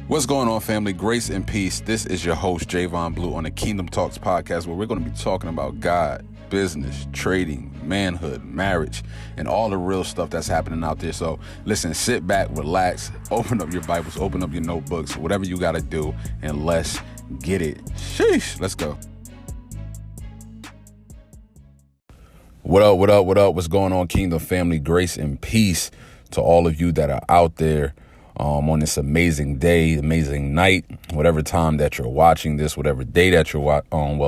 What's going on, family? Grace and peace. This is your host, Javon Blue, on the Kingdom Talks podcast, where we're going to be talking about God, business, trading, manhood, marriage, and all the real stuff that's happening out there. So listen, sit back, relax, open up your Bibles, open up your notebooks, whatever you got to do, and let's get it. Sheesh, let's go. What up, what up, what up? What's going on, Kingdom family? Grace and peace to all of you that are out there on this amazing day, amazing night, whatever time that you're watching this, whatever day that you're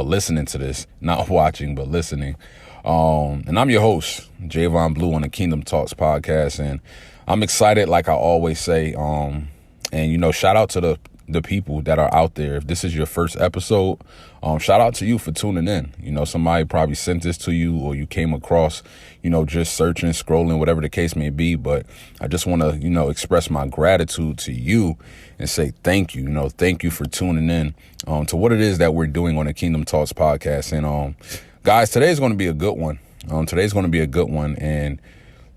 listening to this, not watching, but listening. And I'm your host, Javon Blue, on the Kingdom Talks podcast. And I'm excited, like I always say. And, shout out to the people that are out there. If this is your first episode, shout out to you for tuning in. Somebody probably sent this to you, or you came across, just searching, scrolling, whatever the case may be. But I just want to, express my gratitude to you and say thank you. Thank you for tuning in to what it is that we're doing on the Kingdom Talks podcast. And guys, today's going to be a good one. Today's going to be a good one. And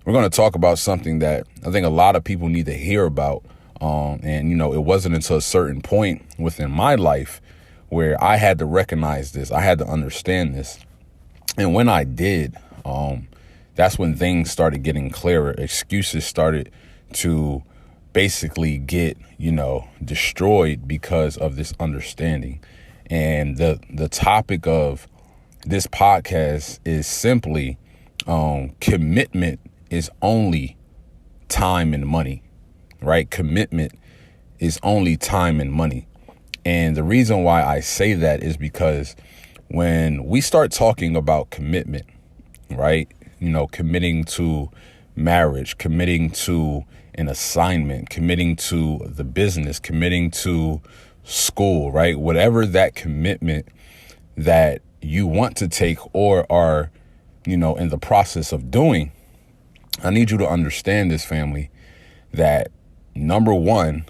we're going to talk about something that I think a lot of people need to hear about. It wasn't until a certain point within my life where I had to recognize this. I had to understand this. And when I did, that's when things started getting clearer. Excuses started to basically get, destroyed because of this understanding. And the topic of this podcast is simply commitment is only time and money. Right? Commitment is only time and money. And the reason why I say that is because when we start talking about commitment, right? Committing to marriage, committing to an assignment, committing to the business, committing to school, right? Whatever that commitment that you want to take or are, in the process of doing, I need you to understand this, family, that number one,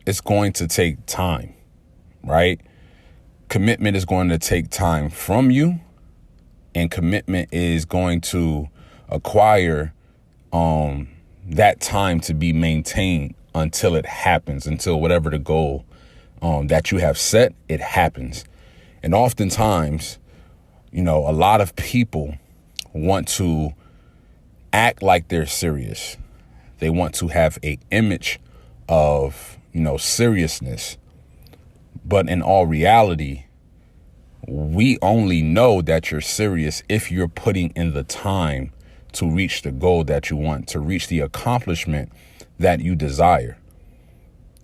it's going to take time, right? Commitment is going to take time from you, and commitment is going to acquire that time to be maintained until it happens, until whatever the goal that you have set, it happens. And oftentimes, a lot of people want to act like they're serious. They want to have an image of, seriousness. But in all reality, we only know that you're serious if you're putting in the time to reach the goal that you want, to reach the accomplishment that you desire.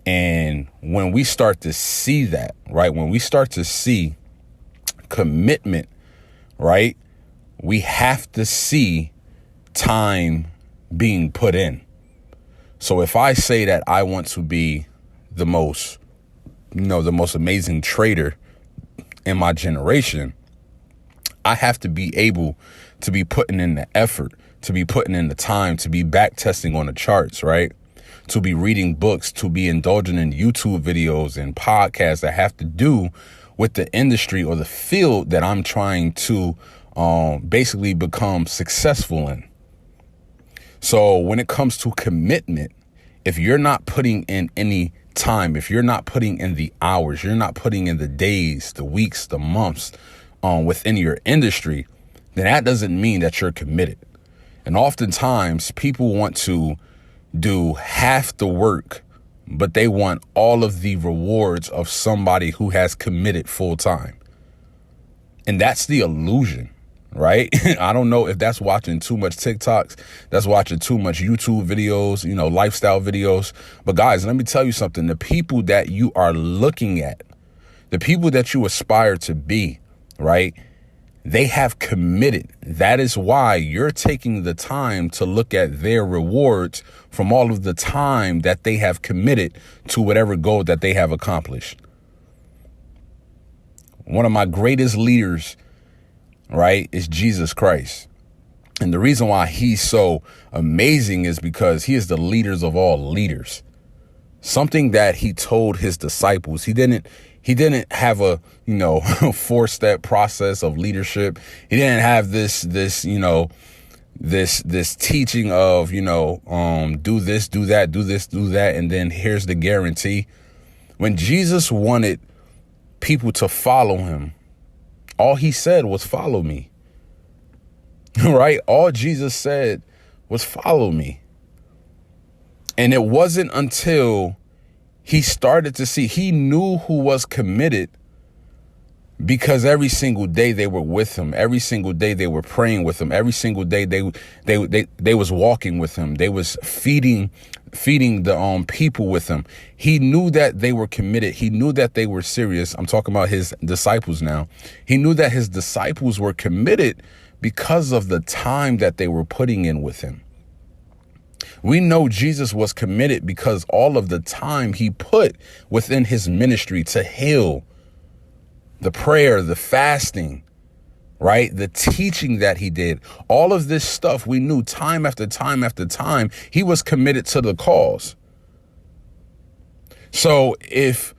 And when we start to see that, right, when we start to see commitment, right, we have to see time being put in. So if I say that I want to be the most amazing trader in my generation, I have to be able to be putting in the effort, to be putting in the time, to be back testing on the charts, right? To be reading books, to be indulging in YouTube videos and podcasts that have to do with the industry or the field that I'm trying to basically become successful in. So when it comes to commitment, if you're not putting in any time, if you're not putting in the hours, you're not putting in the days, the weeks, the months within your industry, then that doesn't mean that you're committed. And oftentimes people want to do half the work, but they want all of the rewards of somebody who has committed full time. And that's the illusion. Right? I don't know if that's watching too much TikToks, that's watching too much YouTube videos, lifestyle videos. But guys, let me tell you something. The people that you are looking at, the people that you aspire to be, right? They have committed. That is why you're taking the time to look at their rewards from all of the time that they have committed to whatever goal that they have accomplished. One of my greatest leaders, right, is Jesus Christ. And the reason why he's so amazing is because he is the leaders of all leaders. Something that he told his disciples, he didn't have a, 4-step process of leadership. He didn't have this teaching of, do this, do that, do this, do that. And then here's the guarantee. When Jesus wanted people to follow him, all he said was follow me. Right? All Jesus said was follow me. And it wasn't until he started to see, he knew who was committed, because every single day they were with him. Every single day they were praying with him. Every single day they was walking with him. They was feeding the people with him. He knew that they were committed. He knew that they were serious. I'm talking about his disciples now. He knew that his disciples were committed because of the time that they were putting in with him. We know Jesus was committed because all of the time he put within his ministry to heal, the prayer, the fasting, right? The teaching that he did, all of this stuff, we knew time after time after time, he was committed to the cause. So if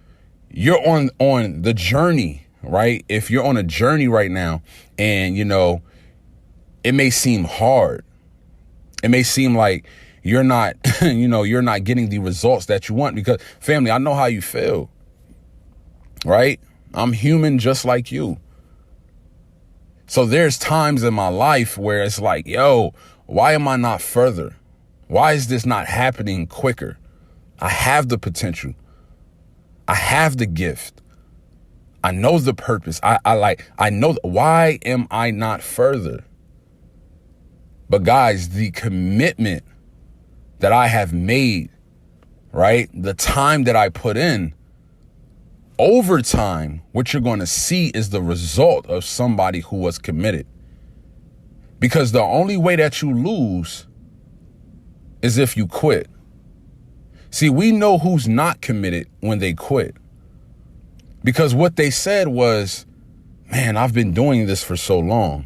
you're on the journey, right? If you're on a journey right now and, it may seem hard. It may seem like you're not, you're not getting the results that you want, because family, I know how you feel, right? I'm human just like you. So there's times in my life where it's like, yo, why am I not further? Why is this not happening quicker? I have the potential. I have the gift. I know the purpose. I know. Why am I not further? But guys, the commitment that I have made, right? The time that I put in, over time, what you're going to see is the result of somebody who was committed. Because the only way that you lose is if you quit. See, we know who's not committed when they quit. Because what they said was, man, I've been doing this for so long.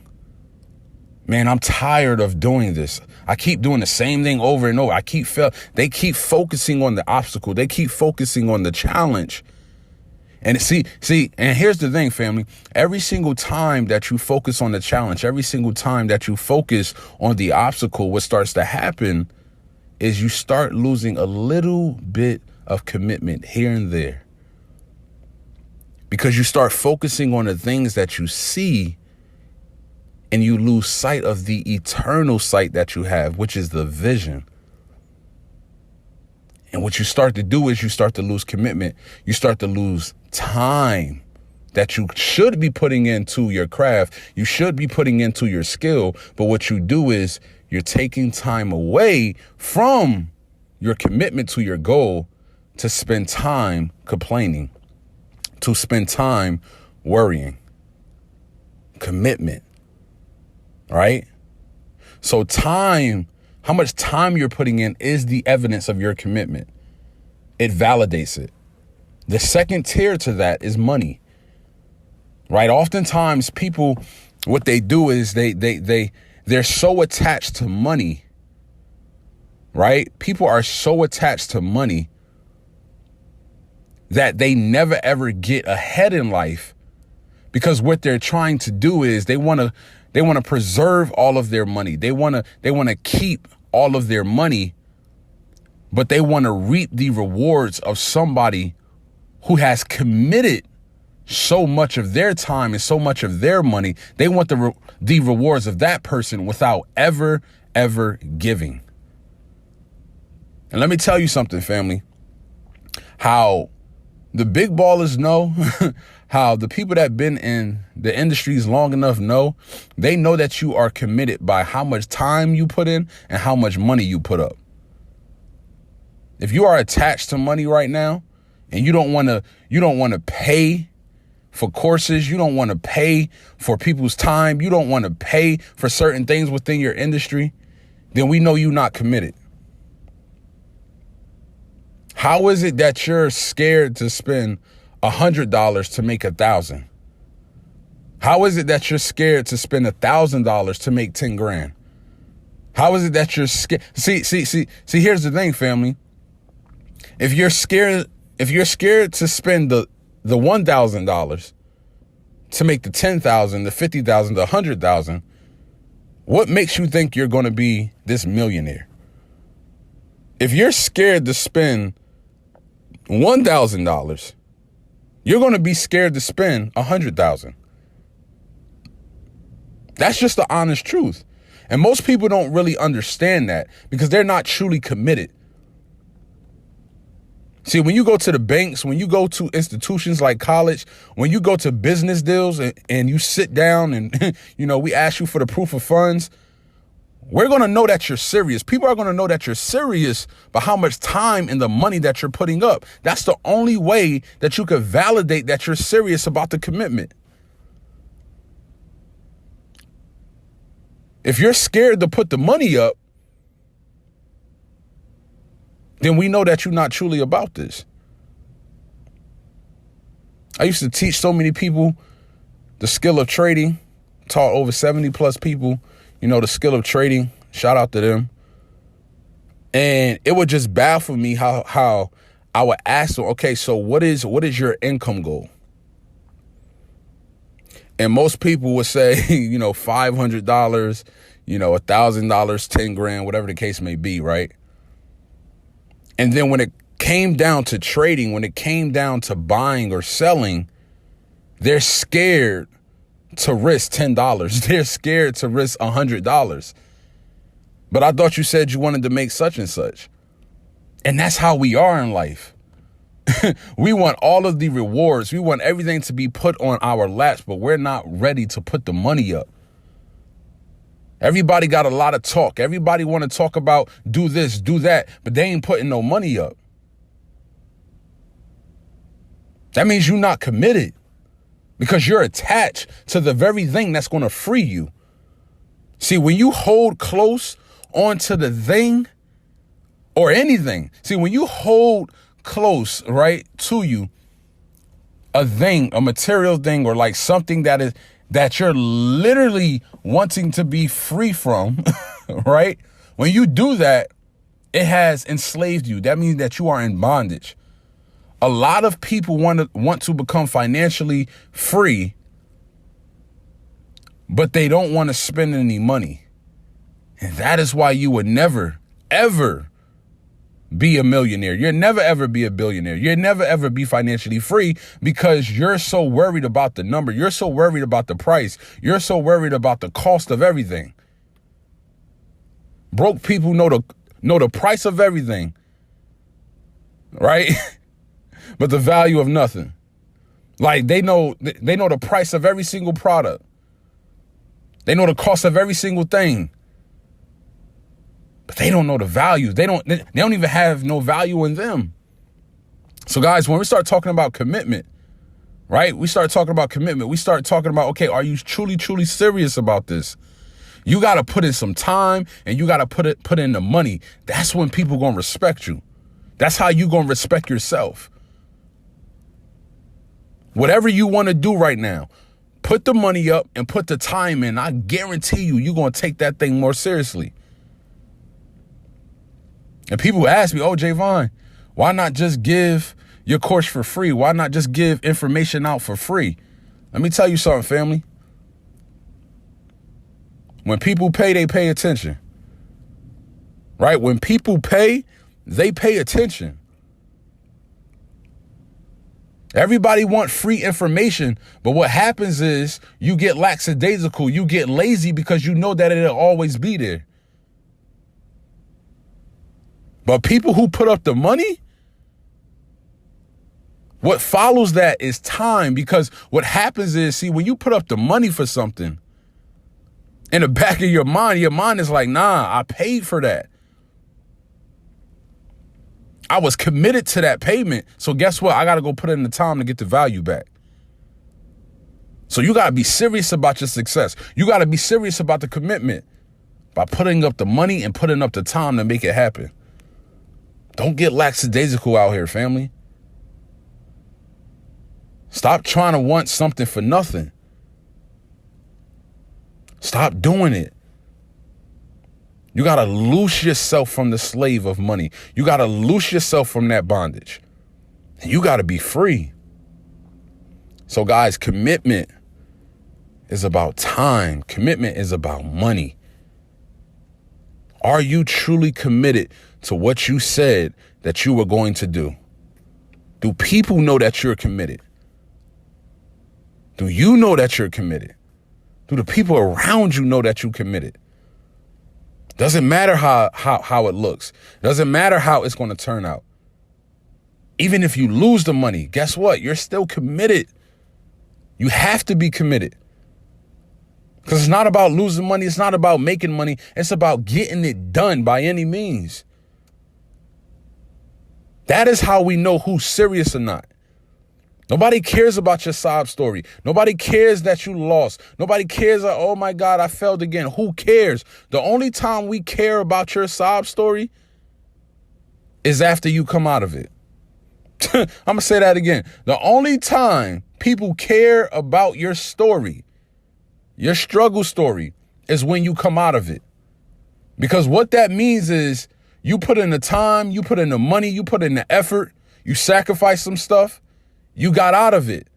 Man, I'm tired of doing this. I keep doing the same thing over and over. They keep focusing on the obstacle. They keep focusing on the challenge. And and here's the thing, family. Every single time that you focus on the challenge, every single time that you focus on the obstacle, what starts to happen is you start losing a little bit of commitment here and there. Because you start focusing on the things that you see, and you lose sight of the eternal sight that you have, which is the vision. And what you start to do is you start to lose commitment. You start to lose time that you should be putting into your craft. You should be putting into your skill. But what you do is you're taking time away from your commitment to your goal to spend time complaining, to spend time worrying. Commitment, right? So time, how much time you're putting in is the evidence of your commitment. It validates it. The second tier to that is money, right? Oftentimes people, what they do is they're so attached to money, right? People are so attached to money that they never ever get ahead in life, because what they're trying to do is they want to preserve all of their money. They want to keep all of their money, but they want to reap the rewards of somebody who has committed so much of their time and so much of their money. They want the rewards of that person without ever giving. And let me tell you something, family, how the big ballers know, how the people that have been in the industries long enough know, they know that you are committed by how much time you put in and how much money you put up. If you are attached to money right now and you don't want to pay for courses, you don't want to pay for people's time, you don't want to pay for certain things within your industry, then we know you're not committed. How is it that you're scared to spend $100 to make 1,000? How is it that you're scared to spend $1,000 to make 10 grand? How is it that you're scared? See, here's the thing, family. If you're scared to spend the $1,000 to make the 10,000, the 50,000, the 100,000, what makes you think you're going to be this millionaire? If you're scared to spend $1,000, you're going to be scared to spend $100,000. That's just the honest truth. And most people don't really understand that because they're not truly committed. See, when you go to the banks, when you go to institutions like college, when you go to business deals and you sit down and, we ask you for the proof of funds, we're going to know that you're serious. People are going to know that you're serious by how much time and the money that you're putting up. That's the only way that you could validate that you're serious about the commitment. If you're scared to put the money up, then we know that you're not truly about this. I used to teach so many people the skill of trading, taught over 70 plus people, the skill of trading. Shout out to them. And it would just baffle me how I would ask them, okay, so what is your income goal? And most people would say, $500, $1,000, 10 grand, whatever the case may be, right? And then when it came down to trading, when it came down to buying or selling, they're scared to risk $10. They're scared to risk $100. But I thought you said you wanted to make such and such. And that's how we are in life. We want all of the rewards. We want everything to be put on our laps, but we're not ready to put the money up. Everybody got a lot of talk. Everybody want to talk about do this, do that, but they ain't putting no money up. That means you're not committed because you're attached to the very thing that's going to free you. See, when you hold close onto the thing or anything, when you hold close, right, to you, a thing, a material thing, or like something that you're literally wanting to be free from, right? When you do that, it has enslaved you. That means that you are in bondage. A lot of people want to become financially free, but they don't want to spend any money. And that is why you would never, ever be a millionaire. You'll never, ever be a billionaire. You'll never, ever be financially free because you're so worried about the number. You're so worried about the price. You're so worried about the cost of everything. Broke people know the price of everything, right? But the value of nothing. Like they know the price of every single product. They know the cost of every single thing. But they don't know the value. They don't even have no value in them. So guys, when we start talking about commitment, right? We start talking about commitment. We start talking about, okay, are you truly, truly serious about this? You got to put in some time and you got to put in the money. That's when people going to respect you. That's how you going to respect yourself. Whatever you want to do right now, put the money up and put the time in. I guarantee you're going to take that thing more seriously. And people ask me, oh, Javon, why not just give your course for free? Why not just give information out for free? Let me tell you something, family. When people pay, they pay attention. Right? When people pay, they pay attention. Everybody want free information, but what happens is you get lackadaisical, you get lazy because you know that it'll always be there. But people who put up the money, what follows that is time, because what happens is, when you put up the money for something, in the back of your mind is like, nah, I paid for that. I was committed to that payment. So guess what? I got to go put in the time to get the value back. So you got to be serious about your success. You got to be serious about the commitment by putting up the money and putting up the time to make it happen. Don't get lackadaisical out here, family. Stop trying to want something for nothing. Stop doing it. You got to loose yourself from the slave of money. You got to loose yourself from that bondage. And you got to be free. So guys, commitment is about time. Commitment is about money. Are you truly committed to what you said that you were going to do? Do people know that you're committed? Do you know that you're committed? Do the people around you know that you're committed? Doesn't matter how it looks. Doesn't matter how it's going to turn out. Even if you lose the money, guess what? You're still committed. You have to be committed. Because it's not about losing money. It's not about making money. It's about getting it done by any means. That is how we know who's serious or not. Nobody cares about your sob story. Nobody cares that you lost. Nobody cares that, oh my God, I failed again. Who cares? The only time we care about your sob story is after you come out of it. I'm going to say that again. The only time people care about your story, your struggle story, is when you come out of it. Because what that means is you put in the time, you put in the money, you put in the effort, you sacrifice some stuff. You got out of it.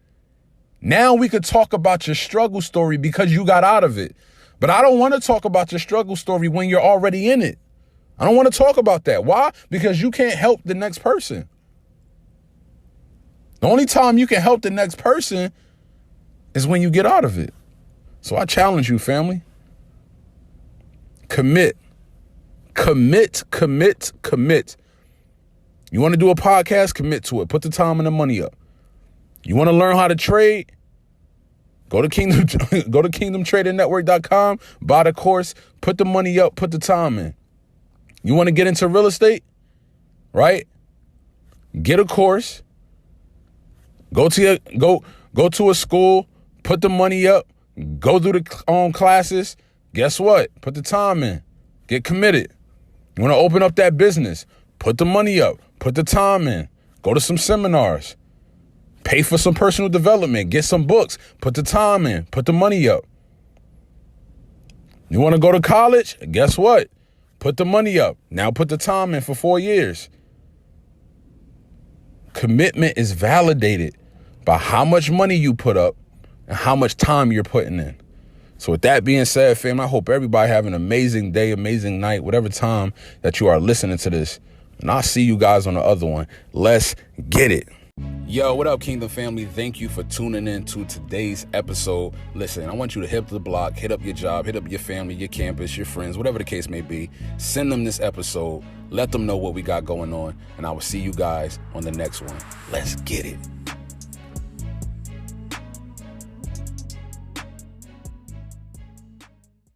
Now we could talk about your struggle story because you got out of it. But I don't want to talk about your struggle story when you're already in it. I don't want to talk about that. Why? Because you can't help the next person. The only time you can help the next person is when you get out of it. So I challenge you, family. Commit. Commit, commit, commit. You want to do a podcast? Commit to it. Put the time and the money up. You want to learn how to trade? Go to kingdomtradingnetwork.com, buy the course, put the money up, put the time in. You want to get into real estate? Right? Get a course. Go to a school, put the money up, go through the classes. Guess what? Put the time in. Get committed. You want to open up that business? Put the money up, put the time in. Go to some seminars. Pay for some personal development. Get some books. Put the time in. Put the money up. You want to go to college? Guess what? Put the money up. Now put the time in for 4 years. Commitment is validated by how much money you put up and how much time you're putting in. So with that being said, fam, I hope everybody have an amazing day, amazing night, whatever time that you are listening to this. And I'll see you guys on the other one. Let's get it. Yo, what up, Kingdom family? Thank you for tuning in to today's episode. Listen, I want you to hit the block, hit up your job, hit up your family, your campus, your friends, whatever the case may be. Send them this episode. Let them know what we got going on. And I will see you guys on the next one. Let's get it.